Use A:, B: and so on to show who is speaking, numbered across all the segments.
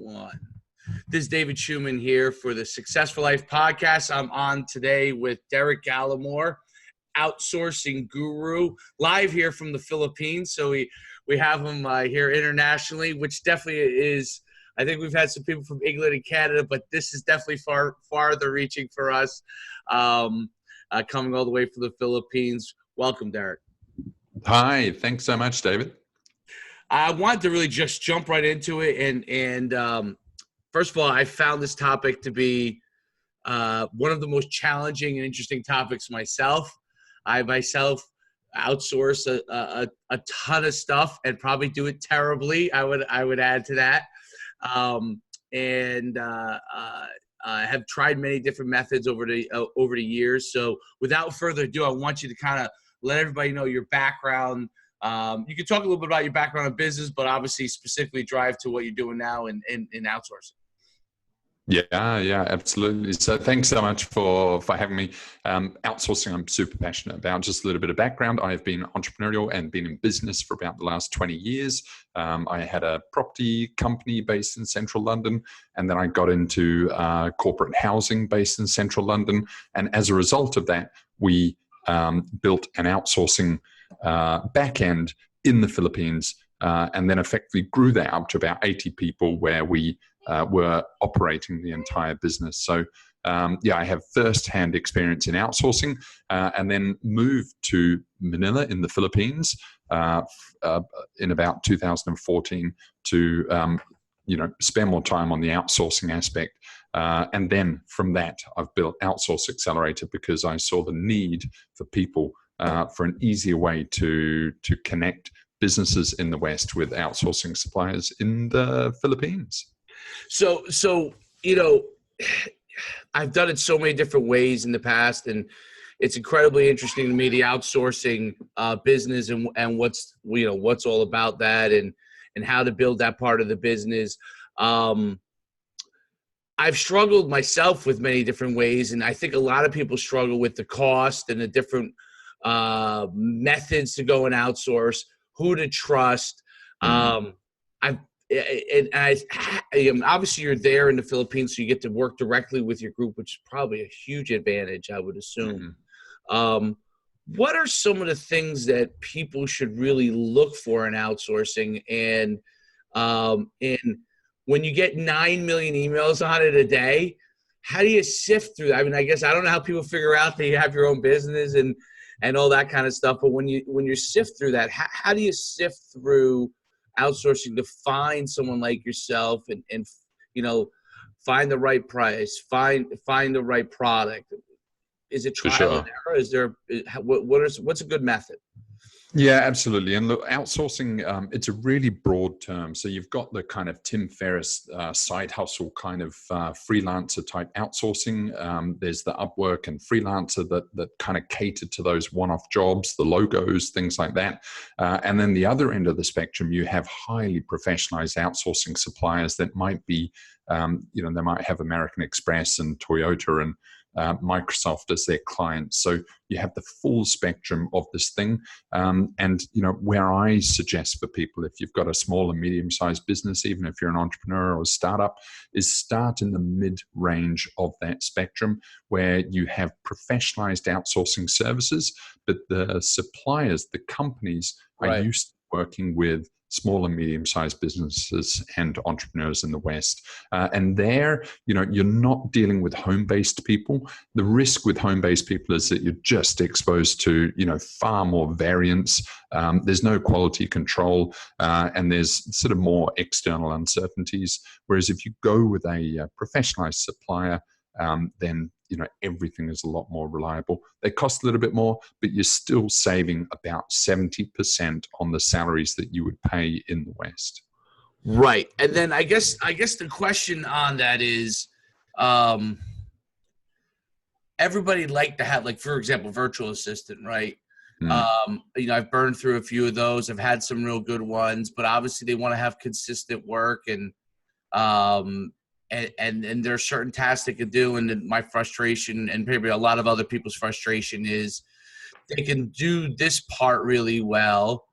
A: One. This is David Schumann here for the Success for Life podcast. I'm on today with Derek Gallimore, outsourcing guru, live here from the Philippines. So we have him here internationally, which definitely is, I think we've had some people from England and Canada, but this is definitely farther reaching for us, coming all the way from the Philippines. Welcome, Derek.
B: Hi, thanks so much, David.
A: I wanted to really just jump right into it. And first of all, I found this topic to be one of the most challenging and interesting topics myself. I myself outsource a ton of stuff and probably do it terribly. I would add to that. I have tried many different methods over the years. So without further ado, I want you to kind of let everybody know your background. You can talk a little bit about your background in business, but obviously specifically drive to what you're doing now in outsourcing.
B: Yeah, absolutely. So thanks so much for having me. Outsourcing, I'm super passionate about. Just a little bit of background. I've been entrepreneurial and been in business for about the last 20 years. I had a property company based in central London, and then I got into corporate housing based in central London. And as a result of that, we built an outsourcing back end in the Philippines, and then effectively grew that up to about 80 people where we were operating the entire business. So I have first-hand experience in outsourcing, and then moved to Manila in the Philippines in about 2014 to spend more time on the outsourcing aspect. And then from that, I've built Outsource Accelerator because I saw the need for people for an easier way to connect businesses in the West with outsourcing suppliers in the Philippines.
A: So I've done it so many different ways in the past, and it's incredibly interesting to me, the outsourcing business and what's all about that and how to build that part of the business. I've struggled myself with many different ways, and I think a lot of people struggle with the cost and the different methods to go and outsource, who to trust. Obviously you're there in the Philippines, so you get to work directly with your group, which is probably a huge advantage, I would assume. What are some of the things that people should really look for in outsourcing? And when you get 9 million emails on it a day, how do you sift through that? I mean, I guess I don't know how people figure out that you have your own business and all that kind of stuff, but when you sift through that, how do you sift through outsourcing to find someone like yourself and find the right price, find the right product? Is it trial and error? Is there what's a good method?
B: Yeah, absolutely. And look, outsourcing, it's a really broad term. So you've got the kind of Tim Ferriss side hustle kind of freelancer type outsourcing. There's the Upwork and freelancer that kind of cater to those one-off jobs, the logos, things like that. And then the other end of the spectrum, you have highly professionalized outsourcing suppliers that might be, they might have American Express and Toyota and Microsoft as their clients. So you have the full spectrum of this thing. Where I suggest for people, if you've got a small and medium-sized business, even if you're an entrepreneur or a startup, is start in the mid-range of that spectrum where you have professionalized outsourcing services, but the suppliers, the companies are used to working with small and medium-sized businesses and entrepreneurs in the West. And there, you're not dealing with home-based people. The risk with home-based people is that you're just exposed to, far more variance. There's no quality control, and there's sort of more external uncertainties. Whereas if you go with a professionalized supplier, then everything is a lot more reliable. They cost a little bit more, but you're still saving about 70% on the salaries that you would pay in the West.
A: Right. And then I guess the question on that is, everybody like to have, like, for example, virtual assistant, right? I've burned through a few of those. I've had some real good ones, but obviously they want to have consistent work and there are certain tasks they could do. And my frustration, and maybe a lot of other people's frustration, is they can do this part really well.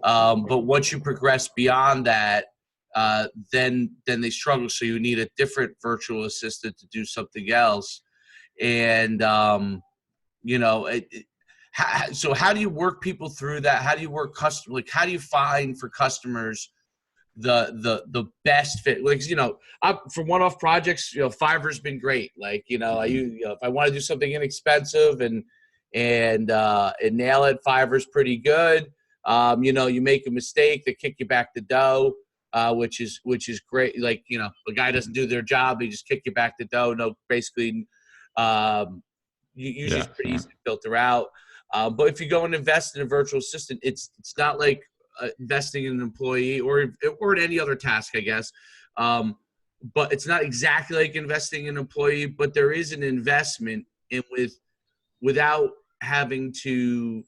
A: But once you progress beyond that, then they struggle. So you need a different virtual assistant to do something else. And, so how do you work people through that? How do you work how do you find for customers the best fit? Like, for one-off projects, Fiverr's been great. Like, if I want to do something inexpensive and nail it, Fiverr's pretty good. You make a mistake, they kick you back the dough, which is great. Like, a guy doesn't do their job, they just kick you back the dough. No, basically, usually it's pretty easy to filter out. But if you go and invest in a virtual assistant, it's not like investing in an employee or in any other task, I guess. But it's not exactly like investing in an employee, but there is an investment without having to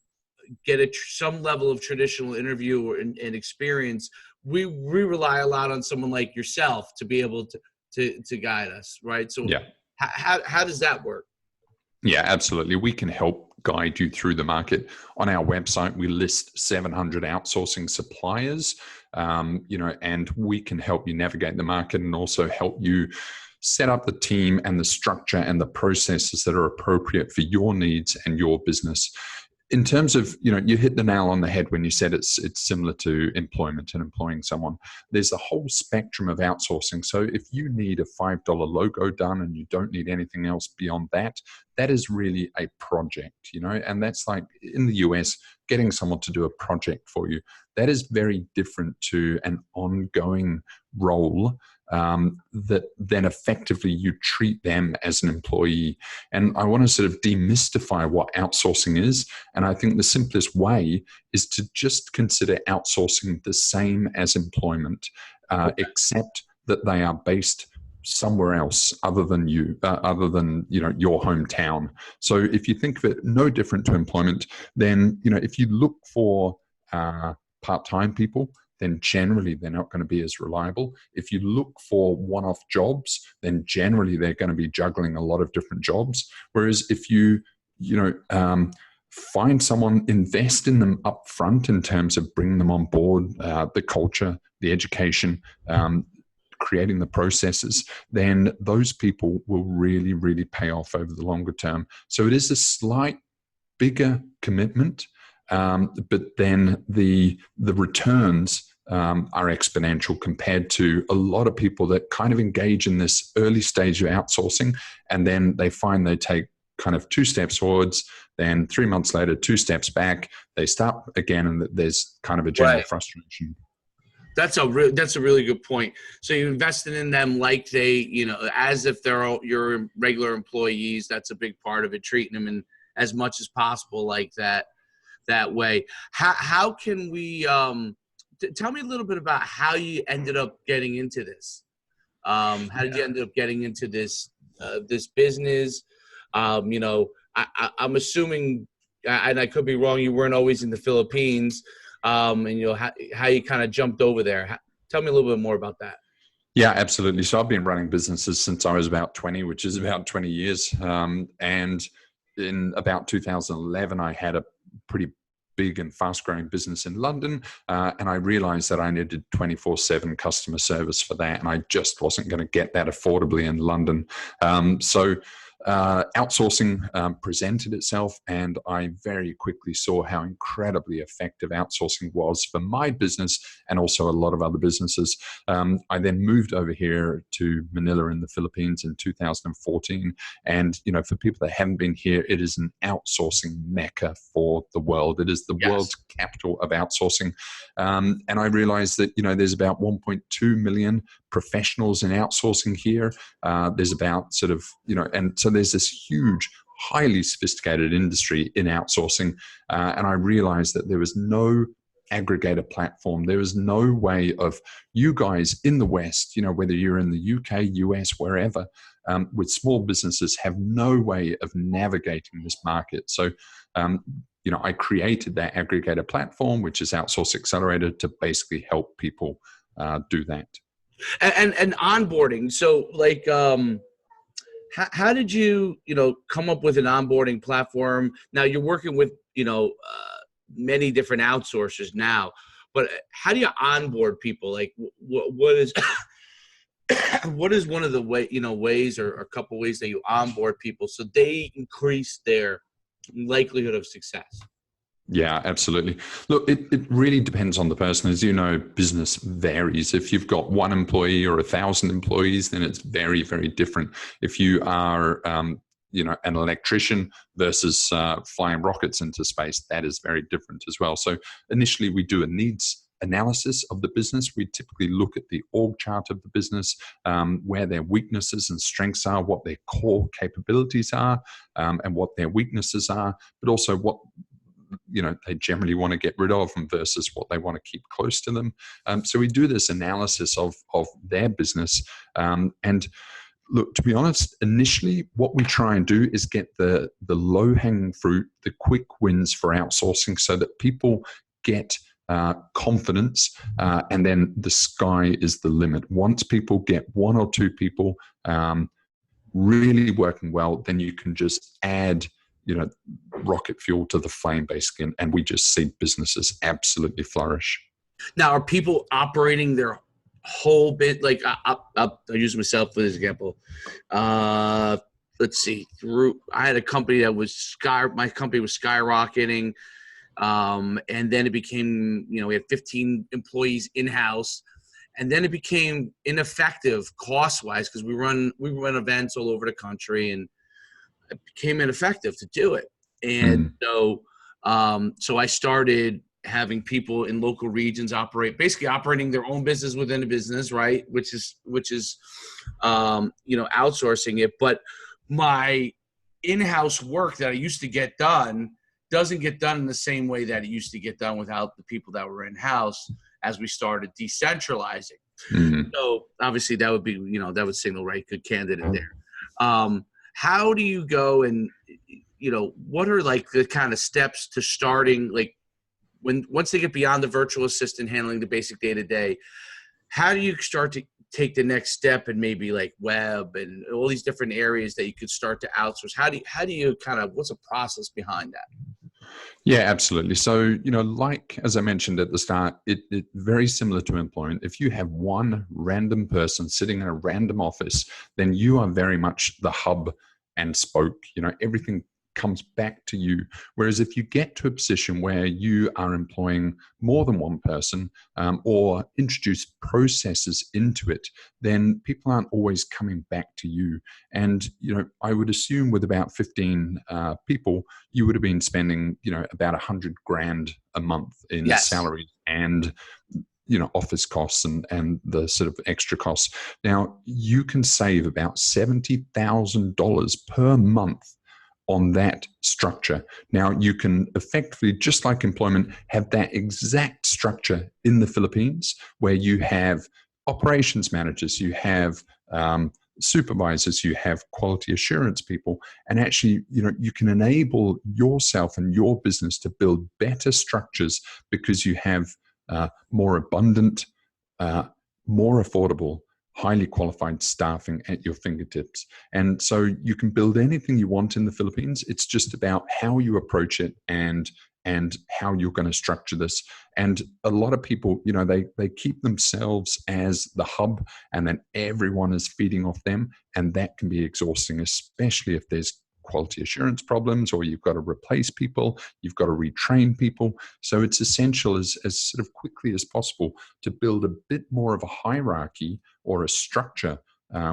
A: get some level of traditional interview and experience. We rely a lot on someone like yourself to be able to guide us, right? So how does that work?
B: Yeah, absolutely. We can help guide you through the market. On our website, we list 700 outsourcing suppliers, and we can help you navigate the market and also help you set up the team and the structure and the processes that are appropriate for your needs and your business. In terms of, you hit the nail on the head when you said it's similar to employment and employing someone. There's a whole spectrum of outsourcing. So if you need a $5 logo done and you don't need anything else beyond that, that is really a project, and that's like in the US, getting someone to do a project for you. That is very different to an ongoing role that then effectively you treat them as an employee. And I want to sort of demystify what outsourcing is. And I think the simplest way is to just consider outsourcing the same as employment, except that they are based somewhere else other than your hometown. So if you think of it no different to employment, then if you look for part-time people, then generally they're not going to be as reliable. If you look for one-off jobs, then generally they're going to be juggling a lot of different jobs. Whereas if you find someone, invest in them up front in terms of bringing them on board, the culture, the education, creating the processes, then those people will really, really pay off over the longer term. So it is a slight bigger commitment, but then the returns are exponential compared to a lot of people that kind of engage in this early stage of outsourcing, and then they find they take kind of 2 steps forwards, then 3 months later 2 steps back, they start again, and there's kind of a general frustration.
A: That's a really good point. So you invested in them like they, as if they're your regular employees. That's a big part of it, treating them in as much as possible like that way. How can we, tell me a little bit about how you ended up getting into this. How did you end up getting into this business? I'm assuming, and I could be wrong, you weren't always in the Philippines. And how you kind of jumped over there. Tell me a little bit more about that.
B: Yeah, absolutely. So I've been running businesses since I was about 20, which is about 20 years. And in about 2011, I had a pretty big and fast-growing business in London, and I realized that I needed 24/7 customer service for that, and I just wasn't going to get that affordably in London. So outsourcing presented itself, and I very quickly saw how incredibly effective outsourcing was for my business and also a lot of other businesses. I then moved over here to Manila in the Philippines in 2014, and for people that haven't been here, it is an outsourcing mecca for the world. It is the world's capital of outsourcing, and I realized that there's about 1.2 million professionals in outsourcing here. There's about and so there's this huge, highly sophisticated industry in outsourcing. And I realized that there was no aggregator platform. There was no way of you guys in the West, whether you're in the UK, US, wherever, with small businesses, have no way of navigating this market. So, I created that aggregator platform, which is Outsource Accelerator, to basically help people do that.
A: And onboarding. So how did you, come up with an onboarding platform? Now you're working with, many different outsourcers now, but how do you onboard people? Like what is what is one of the ways or a couple ways that you onboard people so they increase their likelihood of success?
B: Yeah, absolutely. Look, it really depends on the person. As you know, business varies. If you've got one employee or 1,000 employees, then it's very, very different. If you are, an electrician versus flying rockets into space, that is very different as well. So initially, we do a needs analysis of the business. We typically look at the org chart of the business, where their weaknesses and strengths are, what their core capabilities are, and what their weaknesses are, but also what they generally want to get rid of and versus what they want to keep close to them. So we do this analysis of their business. And look, to be honest, initially what we try and do is get the low-hanging fruit, the quick wins for outsourcing so that people get confidence, and then the sky is the limit. Once people get one or two people really working well, then you can just add rocket fuel to the flame, basically, and we just see businesses absolutely flourish.
A: Now, are people operating their whole bit? Like, I'll use myself as an example. Let's see. I had a company that was my company was skyrocketing, and then it became, we had 15 employees in house, and then it became ineffective cost wise because we run events all over the country, and it became ineffective to do it. And so I started having people in local regions operating their own business within a business, right? Which is outsourcing it. But my in-house work that I used to get done doesn't get done in the same way that it used to get done without the people that were in-house as we started decentralizing. So obviously that would be, that would signal, right, good candidate there. How do you go and, what are like the kind of steps to starting, like once they get beyond the virtual assistant handling the basic day-to-day, how do you start to take the next step and maybe like web and all these different areas that you could start to outsource? How do you kind of, what's a process behind that?
B: Yeah, absolutely. So, like, as I mentioned at the start, it very similar to employment. If you have one random person sitting in a random office, then you are very much the hub and spoke. Everything comes back to you. Whereas if you get to a position where you are employing more than one person, or introduce processes into it, then people aren't always coming back to you. And, I would assume with about 15 people, you would have been spending, about $100,000 a month in salary and office costs and the sort of extra costs. Now, you can save about $70,000 per month on that structure. Now, you can effectively, just like employment, have that exact structure in the Philippines where you have operations managers, you have supervisors, you have quality assurance people, and actually, you can enable yourself and your business to build better structures because you have more abundant, more affordable, highly qualified staffing at your fingertips. And so you can build anything you want in the Philippines. It's just about how you approach it and how you're going to structure this. And a lot of people, they keep themselves as the hub, and then everyone is feeding off them. And that can be exhausting, especially if there's quality assurance problems, or you've got to replace people, you've got to retrain people. So it's essential as sort of quickly as possible to build a bit more of a hierarchy or a structure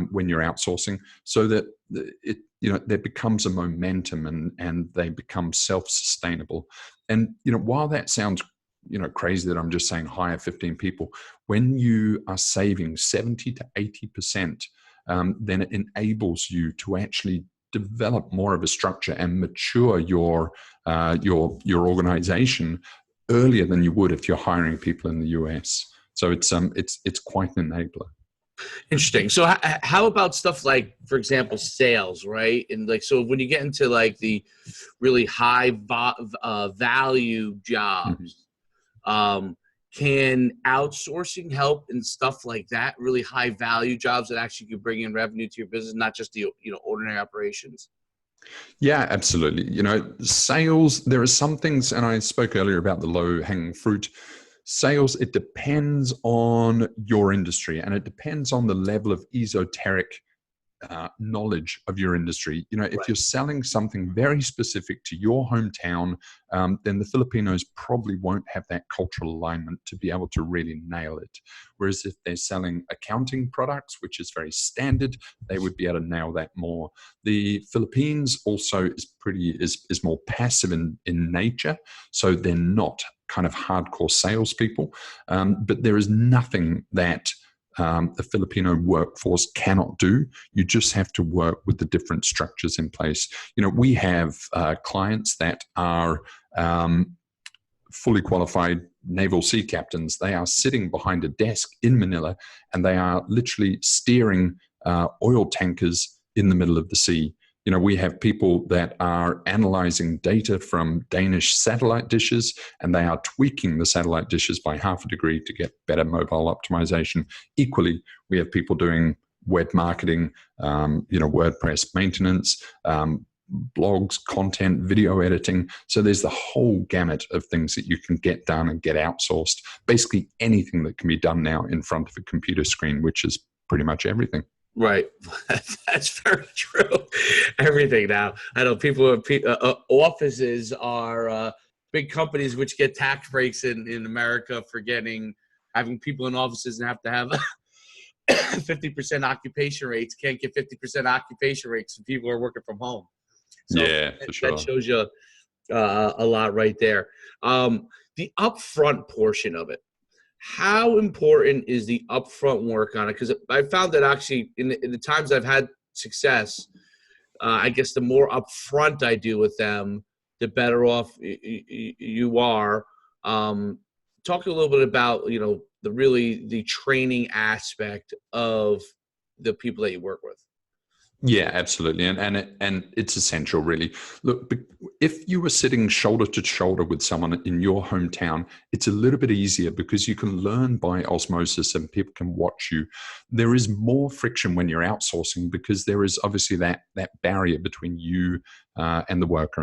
B: when you're outsourcing, so that there becomes a momentum and they become self-sustainable. And while that sounds crazy that I'm just saying hire 15 people, when you are saving 70 to 80%, then it enables you to actually develop more of a structure and mature your organization earlier than you would if you're hiring people in the US. So it's quite an enabler.
A: Interesting. So how about stuff like, for example, sales, right? And like, so when you get into like the really high value jobs, can outsourcing help in stuff like that, really high value jobs that actually could bring in revenue to your business, not just the ordinary operations?
B: Yeah, absolutely. Sales, there are some things, and I spoke earlier about the low hanging fruit. Sales, it depends on your industry, and it depends on the level of esoteric knowledge of your industry. You know, if
A: Right.
B: you're selling something very specific to your hometown, then the Filipinos probably won't have that cultural alignment to be able to really nail it. Whereas if they're selling accounting products, which is very standard, they would be able to nail that more. The Philippines also is more passive in nature, so they're not kind of hardcore salespeople. But there is nothing that the Filipino workforce cannot do. You just have to work with the different structures in place. You know, we have clients that are fully qualified naval sea captains. They are sitting behind a desk in Manila, and they are literally steering oil tankers in the middle of the sea. You know, we have people that are analyzing data from Danish satellite dishes, and they are tweaking the satellite dishes by half a degree to get better mobile optimization. Equally, we have people doing web marketing, WordPress maintenance, blogs, content, video editing. So there's the whole gamut of things that you can get done and get outsourced. Basically anything that can be done now in front of a computer screen, which is pretty much everything.
A: Right. That's very true. Everything now. I know offices are big companies which get tax breaks in America for having people in offices and have to have 50% occupation rates. Can't get 50% occupation rates when people are working from home. So
B: yeah, for sure.
A: That shows you a lot right there. The upfront portion of it. How important is the upfront work on it? Because I found that actually in the times I've had success, I guess the more upfront I do with them, the better off you are. Talk a little bit about, the training aspect of the people that you work with.
B: Yeah, absolutely. And it's essential, really. Look, if you were sitting shoulder to shoulder with someone in your hometown, it's a little bit easier because you can learn by osmosis and people can watch you. There is more friction when you're outsourcing because there is obviously that barrier between you and the worker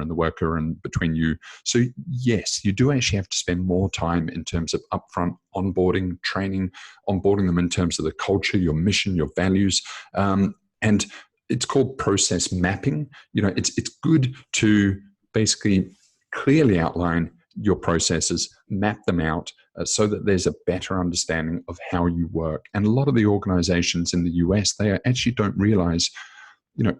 B: and between you. So yes, you do actually have to spend more time in terms of upfront onboarding, training, onboarding them in terms of the culture, your mission, your values, and it's called process mapping. You know, it's good to basically clearly outline your processes, map them out so that there's a better understanding of how you work. And a lot of the organizations in the US, they actually don't realize,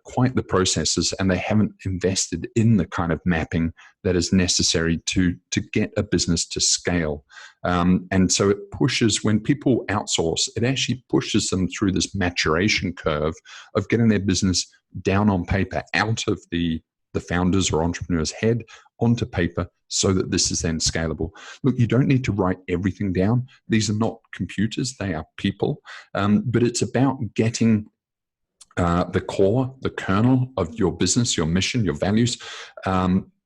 B: quite the processes, and they haven't invested in the kind of mapping that is necessary to get a business to scale. And so it pushes, when people outsource, it actually pushes them through this maturation curve of getting their business down on paper, out of the founder's or entrepreneur's head onto paper, so that this is then scalable. Look, you don't need to write everything down. These are not computers, they are people. But it's about getting the core, the kernel of your business, your mission, your values,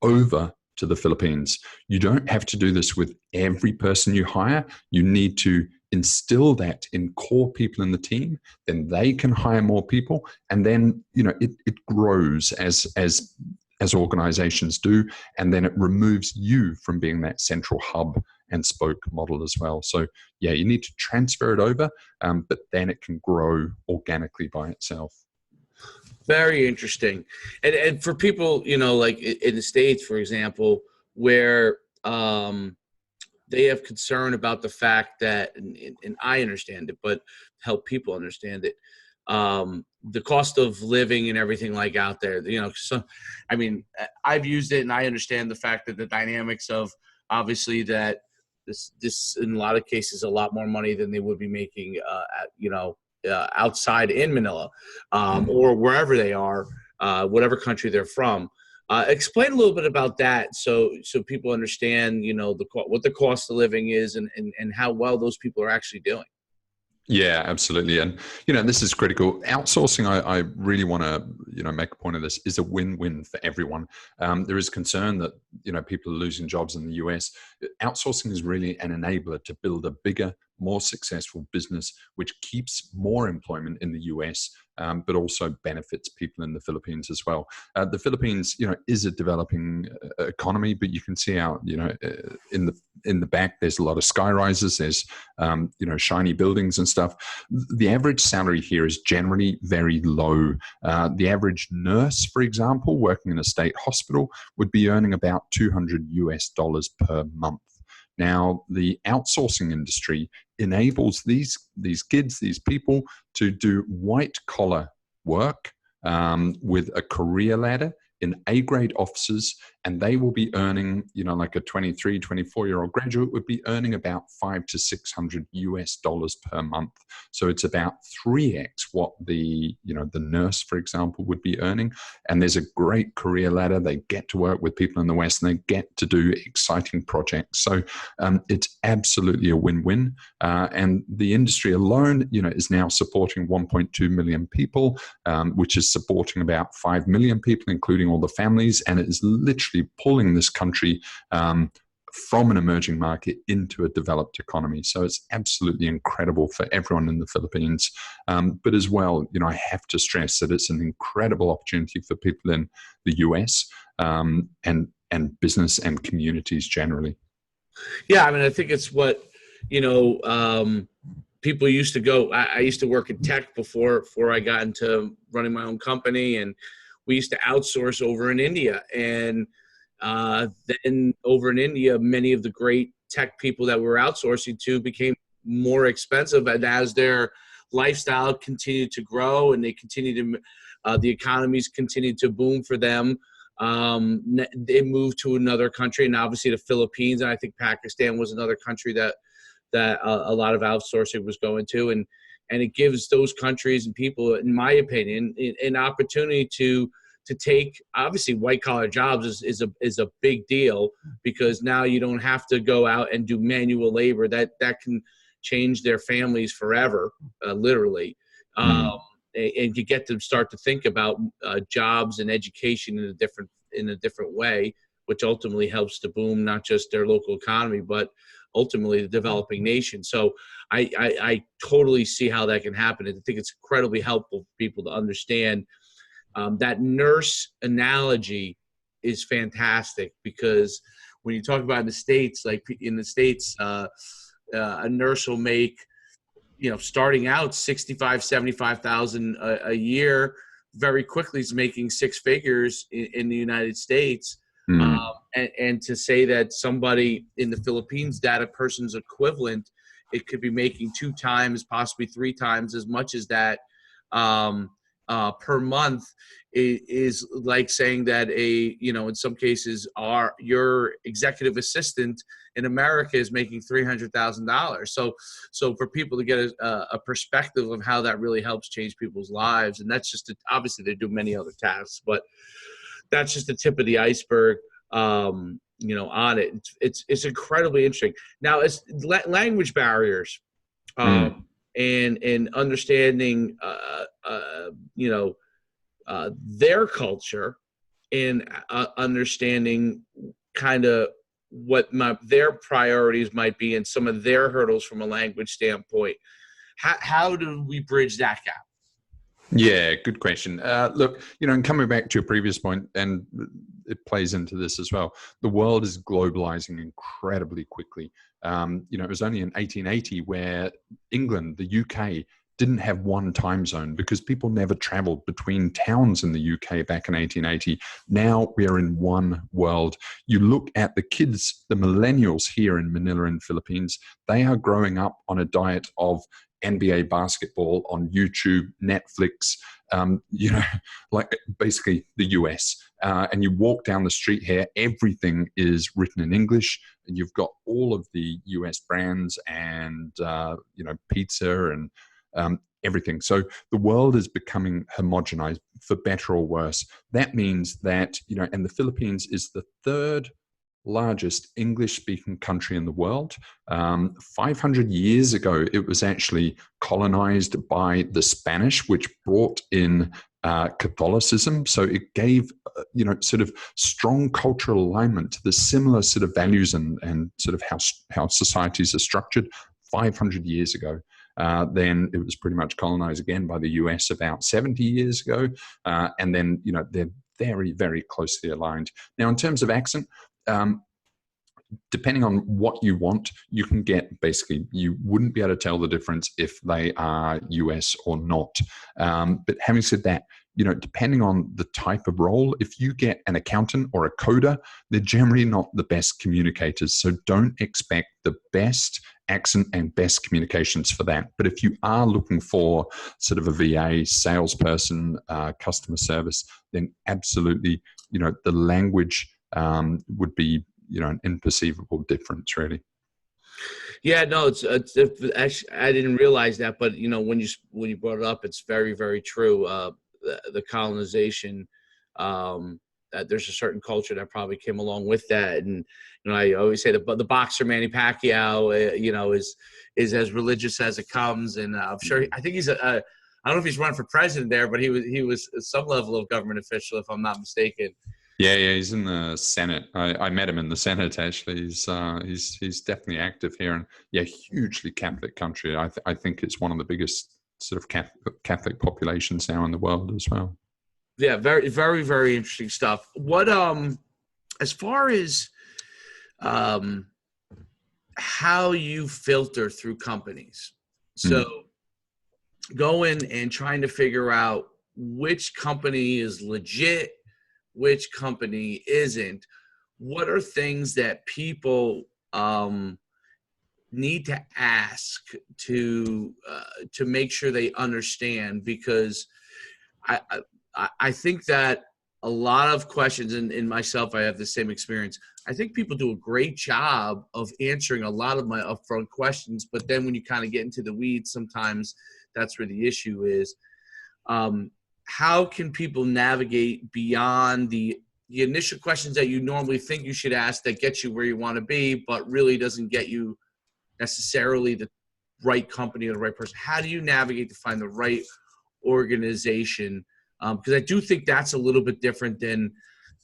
B: over to the Philippines. You don't have to do this with every person you hire. You need to instill that in core people in the team, then they can hire more people. And then, it grows as organizations do. And then it removes you from being that central hub and spoke model as well. So yeah, you need to transfer it over, but then it can grow organically by itself.
A: Very interesting. And for people, like in the States, for example, where they have concern about the fact that, and I understand it, but help people understand it, the cost of living and everything like out there, so, I mean, I've used it and I understand the fact that the dynamics of obviously that this in a lot of cases, a lot more money than they would be making, outside in Manila, or wherever they are, whatever country they're from. Explain a little bit about that, so people understand, what the cost of living is and how well those people are actually doing.
B: Yeah, absolutely. And, this is critical. Outsourcing, I really want to, make a point of this, is a win-win for everyone. There is concern that, people are losing jobs in the US. Outsourcing is really an enabler to build a bigger, more successful business, which keeps more employment in the US, but also benefits people in the Philippines as well. The Philippines, is a developing economy, but you can see out, in the back, there's a lot of sky rises, there's, shiny buildings and stuff. The average salary here is generally very low. The average nurse, for example, working in a state hospital would be earning about $200 per month. Now, the outsourcing industry enables these kids, these people, to do white-collar work with a career ladder in A-grade offices, and they will be earning, like a 23, 24-year-old graduate would be earning about $500 to $600 per month. So it's about 3x what the nurse, for example, would be earning. And there's a great career ladder. They get to work with people in the West, and they get to do exciting projects. So it's absolutely a win-win. And the industry alone, is now supporting 1.2 million people, which is supporting about 5 million people, including all the families, and it is literally pulling this country from an emerging market into a developed economy. So it's absolutely incredible for everyone in the Philippines. But as well, I have to stress that it's an incredible opportunity for people in the US and business and communities generally.
A: Yeah, I mean, I think it's what, people used to go. I used to work in tech before I got into running my own company, and we used to outsource over in India. And then over in India, many of the great tech people that we were outsourcing to became more expensive. And as their lifestyle continued to grow and they continued to, the economies continued to boom for them, they moved to another country. And obviously the Philippines, and I think Pakistan was another country that a lot of outsourcing was going to. And it gives those countries and people, in my opinion, an opportunity to take, obviously white collar jobs is a big deal, because now you don't have to go out and do manual labor that can change their families forever, literally. And you get them start to think about jobs and education in a different way, which ultimately helps to boom not just their local economy, but ultimately the developing nation. So I totally see how that can happen. I think it's incredibly helpful for people to understand. That nurse analogy is fantastic, because when you talk about in the States, like in the States, a nurse will make, starting out 65, 75,000 a year, very quickly is making six figures in the United States. And to say that somebody in the Philippines, that a person's equivalent, it could be making 2 times, possibly 3 times as much as that per month, is like saying that in some cases, your executive assistant in America is making $300,000. So for people to get a perspective of how that really helps change people's lives, and that's just obviously they do many other tasks, but that's just the tip of the iceberg. On it, it's incredibly interesting. Now, it's language barriers, and understanding, their culture, and understanding kind of what their priorities might be and some of their hurdles from a language standpoint. How do we bridge that gap?
B: Yeah, good question. Look, and coming back to your previous point, and it plays into this as well, the world is globalizing incredibly quickly. It was only in 1880 where England, the UK, didn't have one time zone, because people never traveled between towns in the UK back in 1880. Now we are in one world. You look at the kids, the millennials here in Manila and Philippines, they are growing up on a diet of NBA basketball on YouTube, Netflix, like basically the US. And you walk down the street here, everything is written in English, and you've got all of the US brands and, pizza and everything. So the world is becoming homogenized, for better or worse. That means that, and the Philippines is the third largest English-speaking country in the world. 500 years ago, it was actually colonized by the Spanish, which brought in Catholicism. So it gave, sort of strong cultural alignment to the similar sort of values and sort of how societies are structured 500 years ago. Then it was pretty much colonized again by the US about 70 years ago. And then, they're very, very closely aligned. Now, in terms of accent, depending on what you want, you can get basically, you wouldn't be able to tell the difference if they are US or not. But having said that, depending on the type of role, if you get an accountant or a coder, they're generally not the best communicators. So don't expect the best accent and best communications for that. But if you are looking for sort of a VA, salesperson, customer service, then absolutely, the language would be, an imperceivable difference, really.
A: Yeah, no, it's actually, I didn't realize that, but when you brought it up, it's very, very true. The colonization, that there's a certain culture that probably came along with that, and I always say the boxer Manny Pacquiao, is as religious as it comes, and I'm sure I think he's I don't know if he's running for president there, but he was some level of government official, if I'm not mistaken.
B: Yeah, he's in the Senate. I met him in the Senate, actually. He's definitely active here, and hugely Catholic country. I think it's one of the biggest sort of Catholic populations now in the world as well.
A: Yeah, very, very, very interesting stuff. What as far as how you filter through companies, so going and trying to figure out which company is legit, which company isn't, what are things that people need to ask to make sure they understand? Because I think that a lot of questions, and in myself, I have the same experience. I think people do a great job of answering a lot of my upfront questions, but then when you kind of get into the weeds, sometimes that's where the issue is. How can people navigate beyond the initial questions that you normally think you should ask that get you where you want to be, but really doesn't get you necessarily the right company or the right person? How do you navigate to find the right organization? Because I do think that's a little bit different than,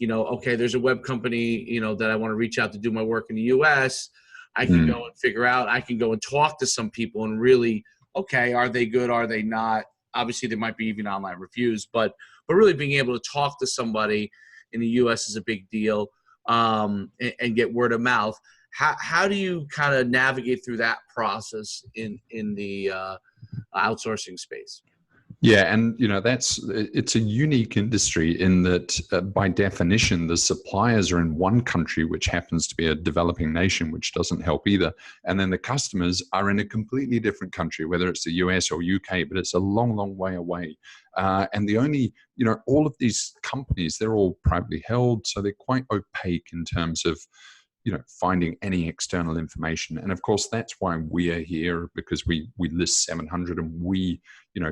A: okay, there's a web company, that I want to reach out to do my work in the US. I can go and figure out, I can go and talk to some people and really, okay, are they good? Are they not? Obviously, there might be even online reviews, but really being able to talk to somebody in the U.S. is a big deal, and get word of mouth. How do you kind of navigate through that process in the outsourcing space?
B: Yeah, and it's a unique industry in that by definition, the suppliers are in one country, which happens to be a developing nation, which doesn't help either. And then the customers are in a completely different country, whether it's the US or UK, but it's a long, long way away. And the only, all of these companies, they're all privately held, so they're quite opaque in terms of finding any external information. And of course, that's why we are here, because we list 700 and we,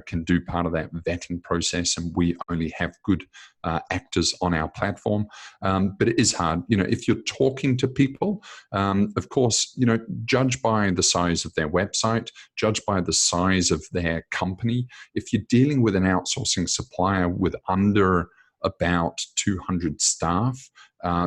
B: can do part of that vetting process, and we only have good actors on our platform. But it is hard, if you're talking to people, of course, judge by the size of their website, judge by the size of their company. If you're dealing with an outsourcing supplier with under about 200 staff,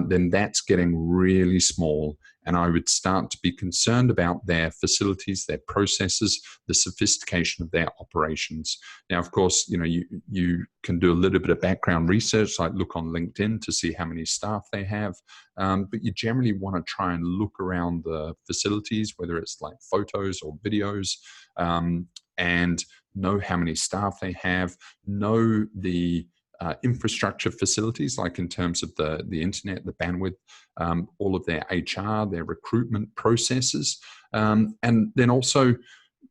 B: then that's getting really small. And I would start to be concerned about their facilities, their processes, the sophistication of their operations. Now, of course, you can do a little bit of background research, like look on LinkedIn to see how many staff they have. But you generally want to try and look around the facilities, whether it's like photos or videos, and know how many staff they have, know the infrastructure facilities, like in terms of the internet, the bandwidth, all of their HR, their recruitment processes. And then also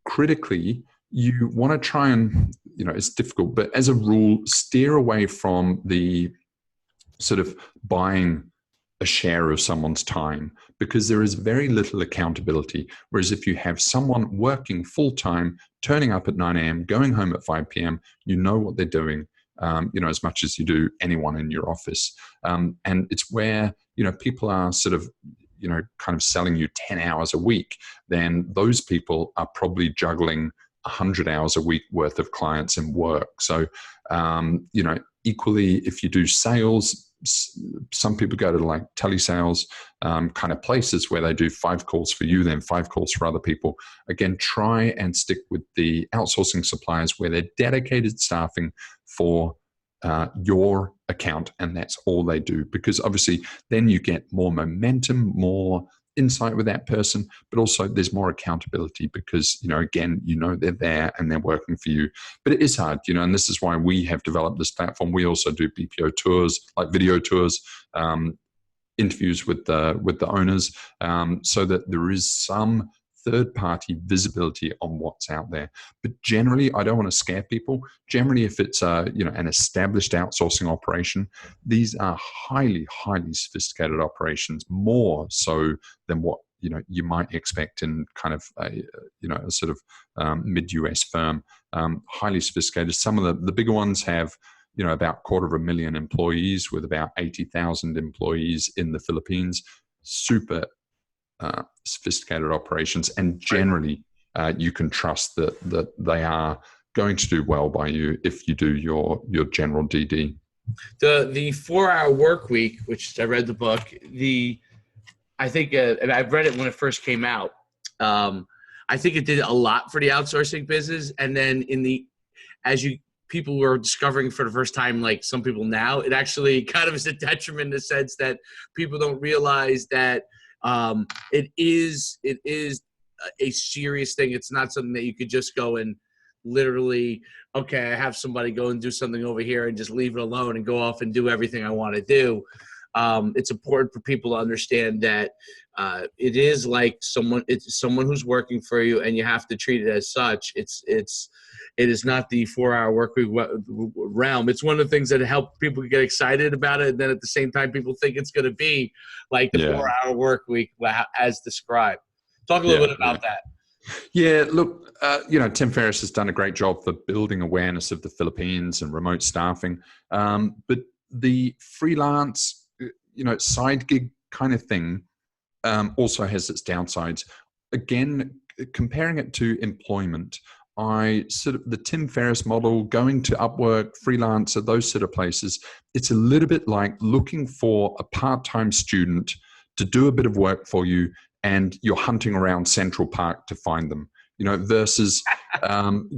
B: critically, you want to try and, it's difficult, but as a rule, steer away from the sort of buying a share of someone's time, because there is very little accountability. Whereas if you have someone working full-time, turning up at 9 a.m., going home at 5 p.m., you know what they're doing, as much as you do anyone in your office. And it's where, people are sort of, kind of selling you 10 hours a week, then those people are probably juggling 100 hours a week worth of clients and work. So, equally, if you do sales, some people go to like telesales kind of places where they do 5 calls for you, then 5 calls for other people. Again, try and stick with the outsourcing suppliers where they're dedicated staffing for your account, and that's all they do, because obviously then you get more momentum, more insight with that person, but also there's more accountability because, again, they're there and they're working for you. But it is hard, and this is why we have developed this platform. We also do BPO tours, like video tours, interviews with the owners, so that there is some third-party visibility on what's out there. But generally, I don't want to scare people. Generally, if it's an established outsourcing operation, these are highly, highly sophisticated operations, more so than what you might expect in kind of a sort of mid-US firm. Highly sophisticated. Some of the bigger ones have about 250,000 employees, with about 80,000 employees in the Philippines. Super sophisticated operations, and generally you can trust that they are going to do well by you if you do your general DD.
A: The 4-hour work week, which I read the book, I think, and I've read it when it first came out. I think it did a lot for the outsourcing business, and then people were discovering for the first time, like some people now, it actually kind of is a detriment in the sense that people don't realize that it is a serious thing. It's not something that you could just go and literally, okay, I have somebody go and do something over here and just leave it alone and go off and do everything I want to do. It's important for people to understand that it is like it's someone who's working for you, and you have to treat it as such. It is not the 4-hour work week realm. It's one of the things that help people get excited about it, and then at the same time, people think it's going to be like the 4-hour work week as described. Talk a little bit about that.
B: Yeah, look, Tim Ferriss has done a great job for building awareness of the Philippines and remote staffing, but the freelance, side gig kind of thing also has its downsides. Again, comparing it to employment, the Tim Ferriss model, going to Upwork, Freelancer, those sort of places, it's a little bit like looking for a part-time student to do a bit of work for you, and you're hunting around Central Park to find them, versus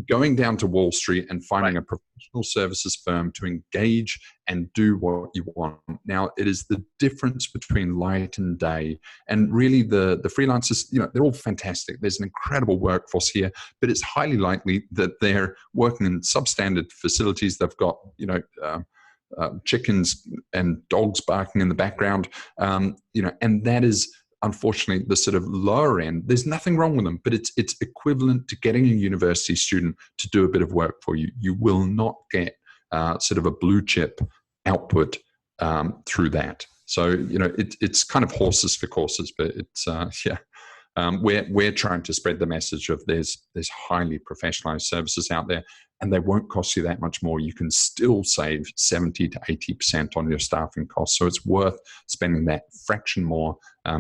B: going down to Wall Street and finding a professional services firm to engage and do what you want. Now, it is the difference between light and day. And really, the freelancers, they're all fantastic. There's an incredible workforce here, but it's highly likely that they're working in substandard facilities. They've got, chickens and dogs barking in the background, and that is, unfortunately, the sort of lower end. There's nothing wrong with them, but it's equivalent to getting a university student to do a bit of work for you. You will not get sort of a blue chip output through that. So it's kind of horses for courses, but it's we're trying to spread the message of there's highly professionalized services out there, and they won't cost you that much more. You can still save 70 to 80% on your staffing costs. So it's worth spending that fraction more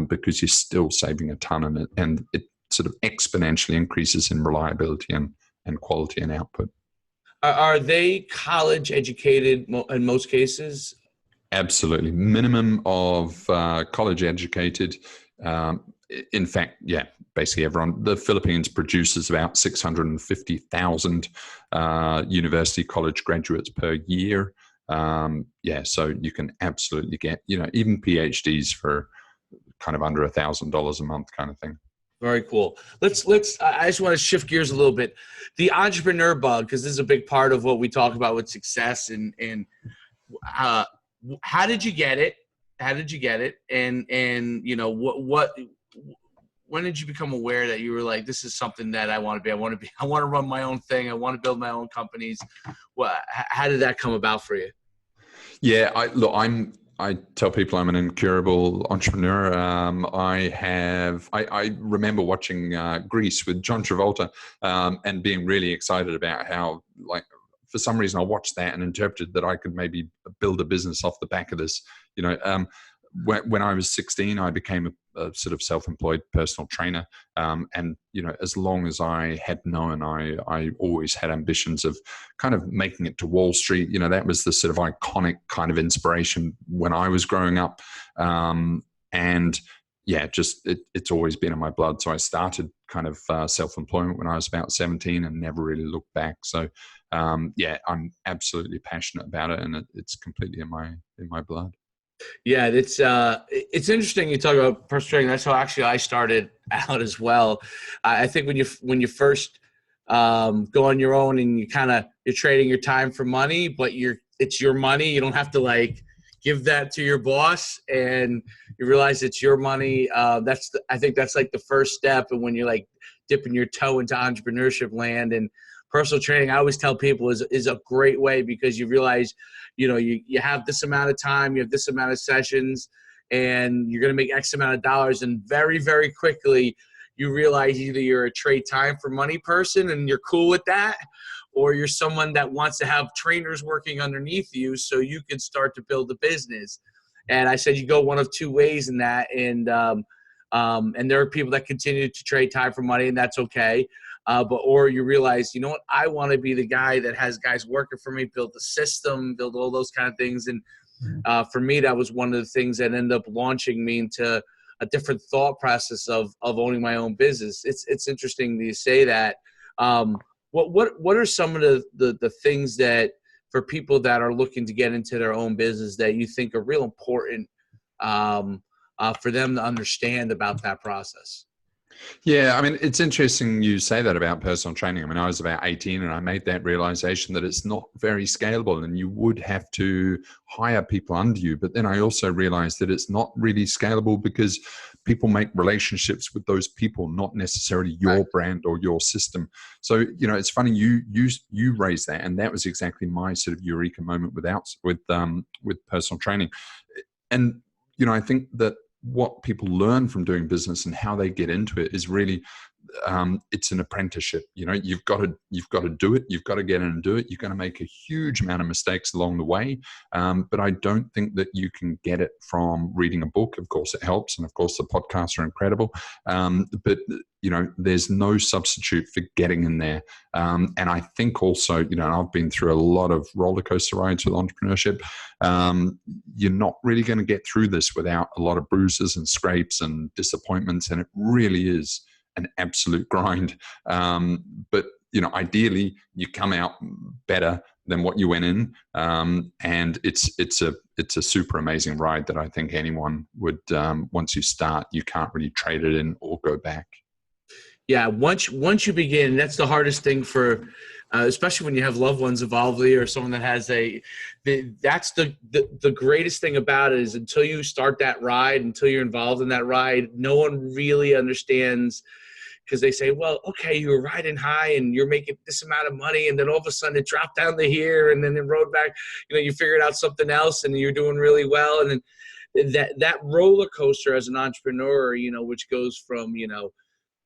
B: because you're still saving a ton, and it sort of exponentially increases in reliability and quality and output.
A: Are they college educated in most cases?
B: Absolutely. Minimum of college educated. In fact, basically everyone. The Philippines produces about 650,000 university college graduates per year. So you can absolutely get, even PhDs for kind of under $1,000 a month kind of thing.
A: Very cool. Let's. I just want to shift gears a little bit. The entrepreneur bug, because this is a big part of what we talk about with success. And how did you get it? How did you get it? And what? When did you become aware that you were like, this is something that I want to be? I want to run my own thing. I want to build my own companies. How did that come about for you?
B: Yeah, I tell people I'm an incurable entrepreneur. I remember watching Grease with John Travolta and being really excited about how, like, for some reason I watched that and interpreted that I could maybe build a business off the back of this. when I was 16, I became a sort of self-employed personal trainer. And, as long as I had known, I always had ambitions of kind of making it to Wall Street. That was the sort of iconic kind of inspiration when I was growing up. And yeah, it's always been in my blood. So I started kind of self-employment when I was about 17 and never really looked back. So yeah, I'm absolutely passionate about it, and it's completely in my blood.
A: Yeah, it's interesting you talk about personal training. That's how actually I started out as well. I think when you first go on your own and you're trading your time for money, but it's your money. You don't have to like give that to your boss, and you realize it's your money. I think that's like the first step. And when you're like dipping your toe into entrepreneurship land, and personal training, I always tell people is a great way, because you realize, you have this amount of time, you have this amount of sessions, and you're going to make X amount of dollars. And very, very quickly, you realize either you're a trade time for money person and you're cool with that, or you're someone that wants to have trainers working underneath you so you can start to build a business. And I said you go one of two ways in that. And there are people that continue to trade time for money, and that's okay. Or you realize, you know what, I want to be the guy that has guys working for me, build the system, build all those kind of things. And for me, that was one of the things that ended up launching me into a different thought process of owning my own business. It's interesting that you say that. What are some of the things that, for people that are looking to get into their own business, that you think are real important for them to understand about that process?
B: Yeah, I mean, it's interesting you say that about personal training. I mean, I was about 18 and I made that realization that it's not very scalable and you would have to hire people under you. But then I also realized that it's not really scalable because people make relationships with those people, not necessarily your brand or your system. So, it's funny you raised that, and that was exactly my sort of eureka moment with personal training. And, I think that what people learn from doing business and how they get into it is really it's an apprenticeship. You've got to do it. You've got to get in and do it. You're going to make a huge amount of mistakes along the way, but I don't think that you can get it from reading a book. Of course it helps, and of course the podcasts are incredible, but there's no substitute for getting in there. And I think also, I've been through a lot of roller coaster rides with entrepreneurship. You're not really going to get through this without a lot of bruises and scrapes and disappointments, and it really is an absolute grind. But ideally you come out better than what you went in. And it's a super amazing ride that I think anyone would, once you start, you can't really trade it in or go back.
A: Yeah. Once you begin, that's the hardest thing for, especially when you have loved ones involved or someone that has that's the greatest thing about it is until you start that ride, until you're involved in that ride, no one really understands, because they say, well, okay, you were riding high and you're making this amount of money, and then all of a sudden it dropped down to here, and then it rode back, you figured out something else and you're doing really well. And then that roller coaster as an entrepreneur, which goes from,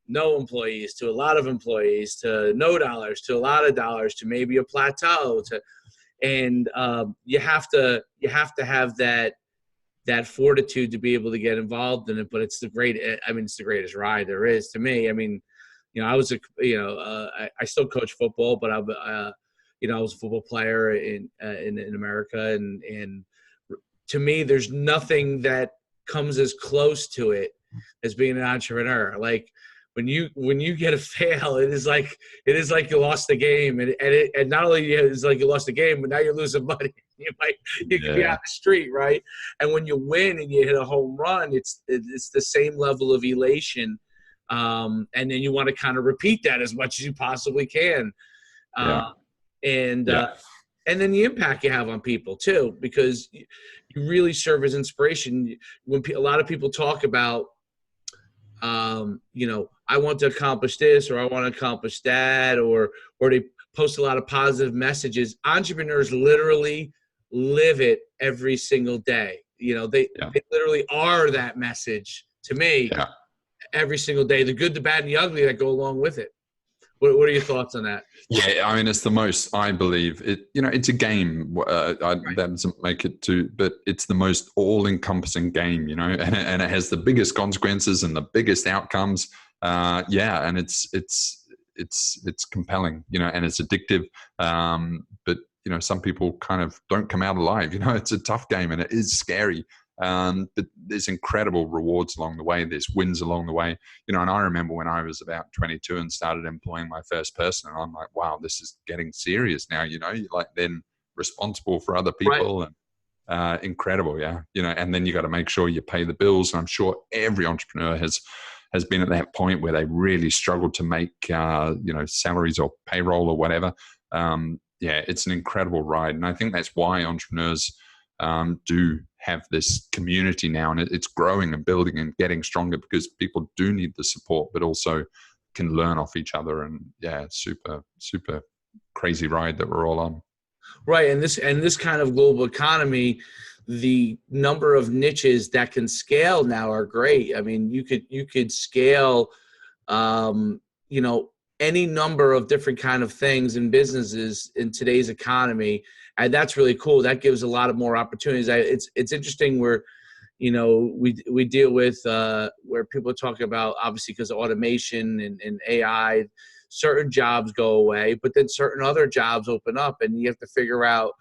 A: no employees to a lot of employees to no dollars to a lot of dollars to maybe a plateau and you have to have that fortitude to be able to get involved in it. But it's the greatest ride there is to me. I mean, I was I still coach football, but I was a football player in America, and to me, there's nothing that comes as close to it as being an entrepreneur. Like, when you get a fail, it is like you lost the game, and not only is like you lost the game, but now you're losing money. You could be out the street, right? And when you win and you hit a home run, it's the same level of elation, and then you want to kind of repeat that as much as you possibly can, and then the impact you have on people too, because you really serve as inspiration. When a lot of people talk about, I want to accomplish this, or I want to accomplish that, or they post a lot of positive messages. Entrepreneurs literally live it every single day. They literally are that message to me every single day, the good, the bad, and the ugly that go along with it. What are your thoughts on that?
B: Yeah, I mean, it's the most, I believe it, it's a game.
A: Right.
B: That doesn't make it too, but it's the most all encompassing game, and it has the biggest consequences and the biggest outcomes. Yeah. And it's compelling, and it's addictive. But, some people kind of don't come out alive, it's a tough game and it is scary. But there's incredible rewards along the way. There's wins along the way, and I remember when I was about 22 and started employing my first person, and I'm like, wow, this is getting serious now. You're like then responsible for other
A: Right.
B: people, and incredible, yeah. And then you got to make sure you pay the bills. And I'm sure every entrepreneur has been at that point where they really struggle to make salaries or payroll or whatever. Yeah, it's an incredible ride, and I think that's why entrepreneurs do have this community now, and it's growing and building and getting stronger because people do need the support, but also can learn off each other. And yeah, super crazy ride that we're all on.
A: Right. And this kind of global economy, the number of niches that can scale now are great. I mean, you could scale, any number of different kind of things and businesses in today's economy. And that's really cool. That gives a lot of more opportunities. It's interesting where, we deal with where people talk about, obviously because of automation and AI, certain jobs go away, but then certain other jobs open up, and you have to figure out,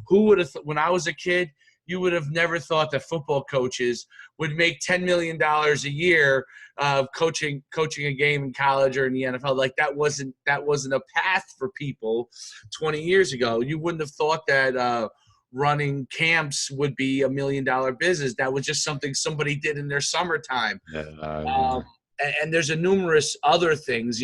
A: who would have, when I was a kid, you would have never thought that football coaches would make $10 million a year coaching a game in college or in the NFL. Like that wasn't a path for people 20 years ago. You wouldn't have thought that running camps would be $1 million business. That was just something somebody did in their summertime.
B: Yeah.
A: And there's a numerous other things,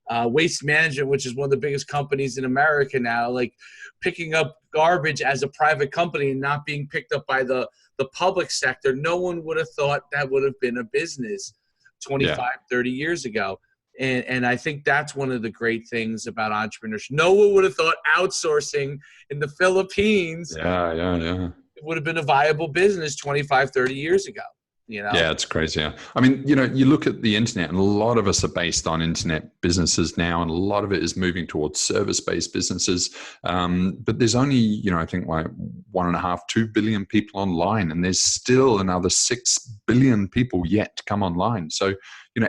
A: waste management, which is one of the biggest companies in America now, like picking up garbage as a private company and not being picked up by the public sector. No one would have thought that would have been a business 25, 30 years ago. And I think that's one of the great things about entrepreneurship. No one would have thought outsourcing in the Philippines would have been a viable business 25, 30 years ago.
B: Yeah, it's crazy. Yeah. I mean, you look at the internet, and a lot of us are based on internet businesses now, and a lot of it is moving towards service-based businesses. But there's only, I think like 1.5, 2 billion people online, and there's still another 6 billion people yet to come online. So,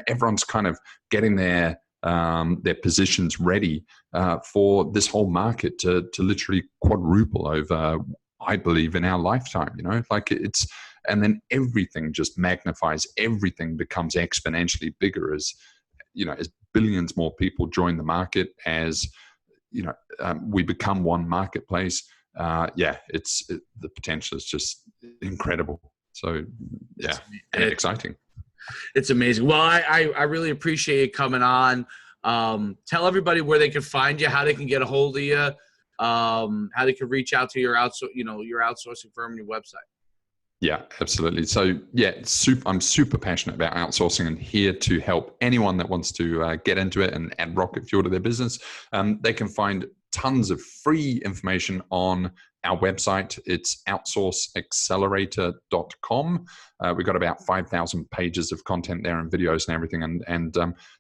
B: everyone's kind of getting their positions ready for this whole market to literally quadruple over, I believe, in our lifetime. Like it's. And then everything just magnifies. Everything becomes exponentially bigger as billions more people join the market. As we become one marketplace. The potential is just incredible. So yeah, and exciting.
A: It's amazing. Well, I really appreciate you coming on. Tell everybody where they can find you, how they can get a hold of you, how they can reach out to your outsourcing firm and your website.
B: Yeah, absolutely. So yeah, I'm super passionate about outsourcing and here to help anyone that wants to get into it and add rocket fuel to their business. They can find tons of free information on our website. It's outsourceaccelerator.com. We've got about 5,000 pages of content there and videos and everything. And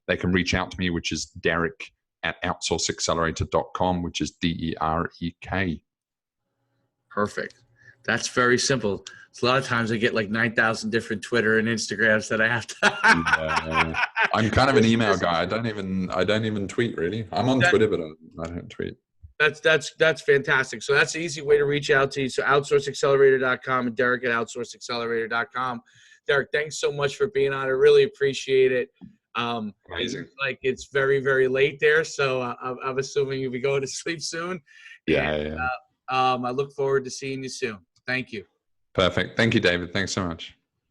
B: they can reach out to me, which is Derek at outsourceaccelerator.com, which is DEREK.
A: Perfect. That's very simple. So a lot of times I get like 9,000 different Twitter and Instagrams that I have to.
B: I'm kind of an email guy. I don't even tweet really. I'm on Twitter, but I don't tweet.
A: That's fantastic. So that's the easy way to reach out to you. So outsourceaccelerator.com and Derek at outsourceaccelerator.com. Derek, thanks so much for being on. I really appreciate it.
B: Amazing.
A: Like it's very, very late there. So I'm assuming you'll be going to sleep soon.
B: Yeah.
A: I look forward to seeing you soon. Thank you.
B: Perfect. Thank you, David. Thanks so much.